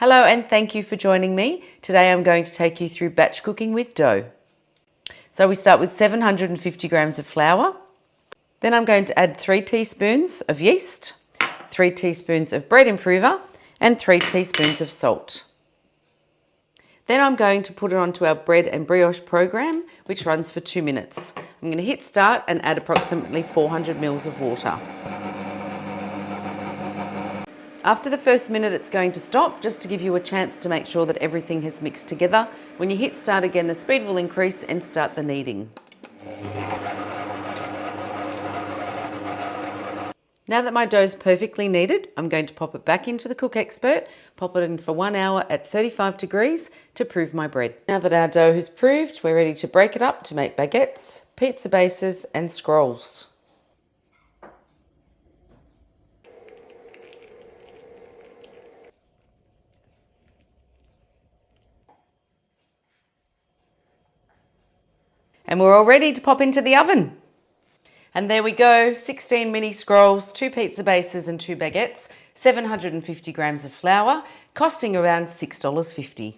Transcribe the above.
Hello and thank you for joining me. Today I'm going to take you through batch cooking with dough. So we start with 750 grams of flour. Then I'm going to add 3 teaspoons of yeast, 3 teaspoons of bread improver and 3 teaspoons of salt. Then I'm going to put it onto our bread and brioche program, which runs for 2 minutes. I'm going to hit start and add approximately 400 mils of water. After the first minute it's going to stop, just to give you a chance to make sure that everything has mixed together. When you hit start again, the speed will increase and start the kneading. Now that my dough is perfectly kneaded, I'm going to pop it back into the Cook Expert, pop it in for 1 hour at 35 degrees to prove my bread. Now that our dough has proved, we're ready to break it up to make baguettes, pizza bases and scrolls. And we're all ready to pop into the oven. And there we go, 16 mini scrolls, 2 pizza bases and 2 baguettes, 750 grams of flour, costing around $6.50.